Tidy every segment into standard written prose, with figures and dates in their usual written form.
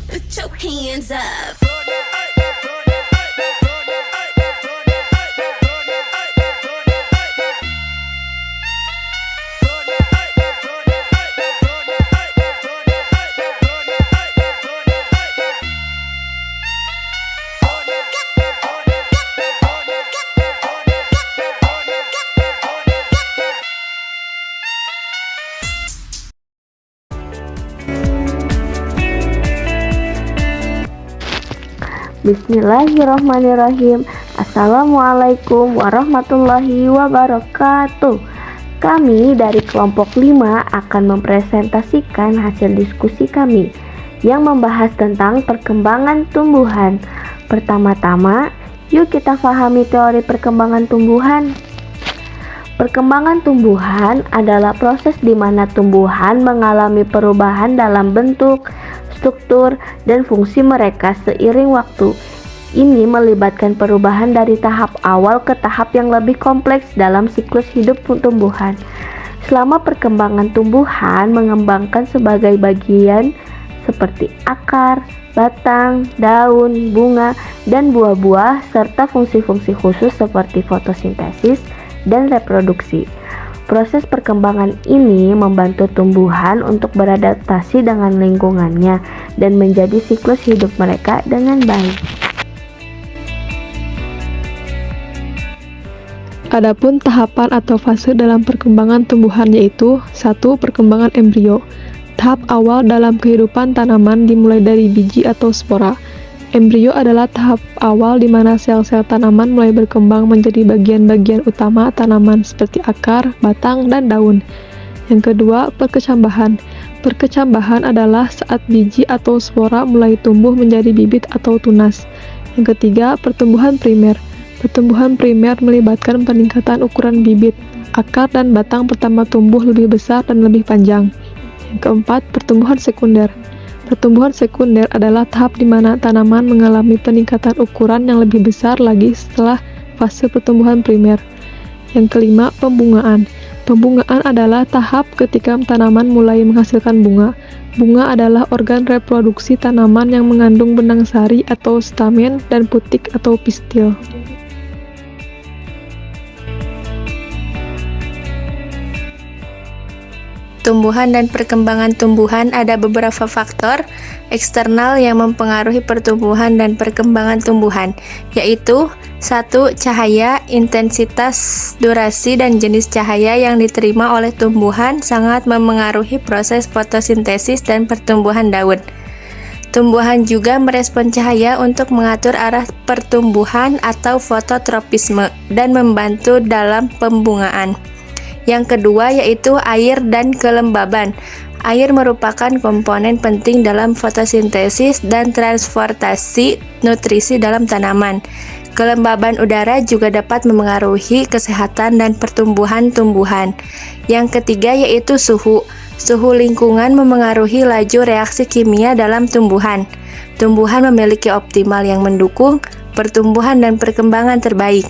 put your hands up. Bismillahirrahmanirrahim. Assalamualaikum warahmatullahi wabarakatuh. Kami dari kelompok 5 akan mempresentasikan hasil diskusi kami yang membahas tentang perkembangan tumbuhan. Pertama-tama, yuk kita pahami teori perkembangan tumbuhan. Perkembangan tumbuhan adalah proses di mana tumbuhan mengalami perubahan dalam bentuk, struktur, dan fungsi mereka seiring waktu. Ini melibatkan perubahan dari tahap awal ke tahap yang lebih kompleks dalam siklus hidup tumbuhan. Selama perkembangan tumbuhan mengembangkan sebagai bagian seperti akar, batang, daun, bunga, dan buah-buah, serta fungsi-fungsi khusus seperti fotosintesis dan reproduksi. Proses perkembangan ini membantu tumbuhan untuk beradaptasi dengan lingkungannya dan menjadi siklus hidup mereka dengan baik. Adapun tahapan atau fase dalam perkembangan tumbuhan yaitu 1. Perkembangan embrio. Tahap awal dalam kehidupan tanaman dimulai dari biji atau spora. Embrio adalah tahap awal di mana sel-sel tanaman mulai berkembang menjadi bagian-bagian utama tanaman seperti akar, batang, dan daun. Yang kedua, perkecambahan. Perkecambahan adalah saat biji atau spora mulai tumbuh menjadi bibit atau tunas. Yang ketiga, pertumbuhan primer. Pertumbuhan primer melibatkan peningkatan ukuran bibit, akar, dan batang pertama tumbuh lebih besar dan lebih panjang. Yang keempat, pertumbuhan sekunder. Pertumbuhan sekunder adalah tahap di mana tanaman mengalami peningkatan ukuran yang lebih besar lagi setelah fase pertumbuhan primer. Yang kelima, pembungaan. Pembungaan adalah tahap ketika tanaman mulai menghasilkan bunga. Bunga adalah organ reproduksi tanaman yang mengandung benang sari atau stamen dan putik atau pistil. Tumbuhan dan perkembangan tumbuhan ada beberapa faktor eksternal yang mempengaruhi pertumbuhan dan perkembangan tumbuhan, yaitu 1. Cahaya, intensitas, durasi, dan jenis cahaya yang diterima oleh tumbuhan sangat memengaruhi proses fotosintesis dan pertumbuhan daun. Tumbuhan juga merespon cahaya untuk mengatur arah pertumbuhan atau fototropisme dan membantu dalam pembungaan. Yang kedua yaitu air dan kelembaban. Air merupakan komponen penting dalam fotosintesis dan transportasi nutrisi dalam tanaman. Kelembaban udara juga dapat memengaruhi kesehatan dan pertumbuhan tumbuhan. Yang ketiga yaitu suhu. Suhu lingkungan memengaruhi laju reaksi kimia dalam tumbuhan. Tumbuhan memiliki optimal yang mendukung pertumbuhan dan perkembangan terbaik.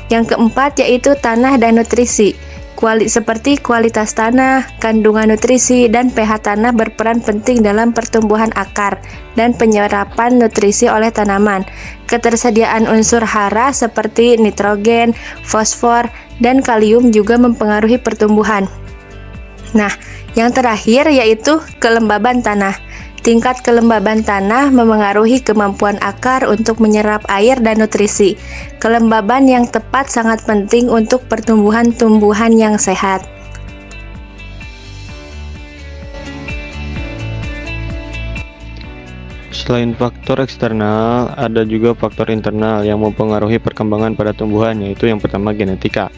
Yang keempat yaitu tanah dan nutrisi. Seperti kualitas tanah, kandungan nutrisi, dan pH tanah berperan penting dalam pertumbuhan akar dan penyerapan nutrisi oleh tanaman. Ketersediaan unsur hara seperti nitrogen, fosfor, dan kalium juga mempengaruhi pertumbuhan. Nah, yang terakhir yaitu kelembaban tanah. Tingkat kelembaban tanah memengaruhi kemampuan akar untuk menyerap air dan nutrisi. Kelembaban yang tepat sangat penting untuk pertumbuhan tumbuhan yang sehat. Selain faktor eksternal, ada juga faktor internal yang mempengaruhi perkembangan pada tumbuhan, yaitu yang pertama genetika.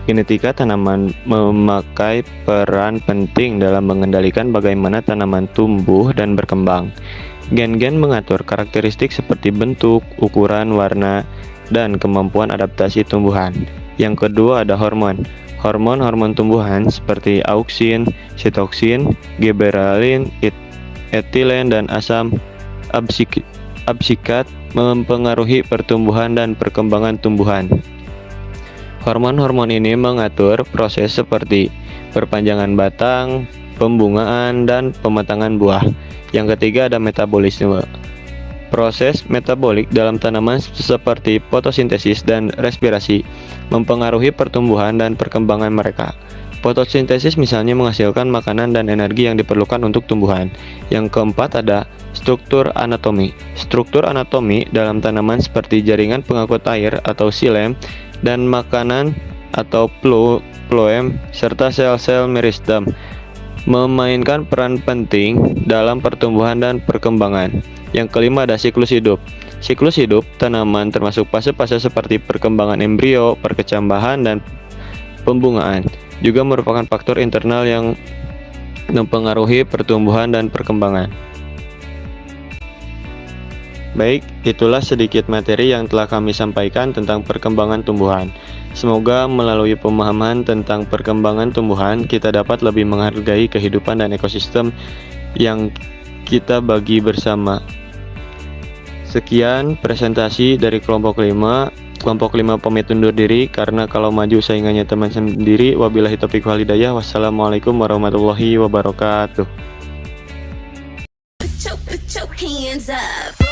Genetika tanaman memakai peran penting dalam mengendalikan bagaimana tanaman tumbuh dan berkembang. Gen-gen mengatur karakteristik seperti bentuk, ukuran, warna, dan kemampuan adaptasi tumbuhan. Yang kedua ada hormon. Hormon-hormon tumbuhan seperti auksin, sitoksin, giberelin, etilen, dan asam absikat mempengaruhi pertumbuhan dan perkembangan tumbuhan. Hormon-hormon ini mengatur proses seperti perpanjangan batang, pembungaan, dan pematangan buah. Yang ketiga ada metabolisme. Proses metabolik dalam tanaman seperti fotosintesis dan respirasi mempengaruhi pertumbuhan dan perkembangan mereka. Fotosintesis misalnya menghasilkan makanan dan energi yang diperlukan untuk tumbuhan. Yang keempat ada struktur anatomi. Struktur anatomi dalam tanaman seperti jaringan pengangkut air atau xilem dan makanan atau phloem serta sel-sel meristem memainkan peran penting dalam pertumbuhan dan perkembangan. Yang kelima ada siklus hidup. Siklus hidup tanaman termasuk fase-fase seperti perkembangan embrio, perkecambahan, dan pembungaan. Juga merupakan faktor internal yang mempengaruhi pertumbuhan dan perkembangan. Baik, itulah sedikit materi yang telah kami sampaikan tentang perkembangan tumbuhan. Semoga melalui pemahaman tentang perkembangan tumbuhan, kita dapat lebih menghargai kehidupan dan ekosistem yang kita bagi bersama. Sekian presentasi dari kelompok 5. Kelompok 5 pamit undur diri karena kalau maju saingannya teman sendiri. Wabillahi taufiq wal hidayah. Wassalamualaikum warahmatullahi wabarakatuh. Put your hands up.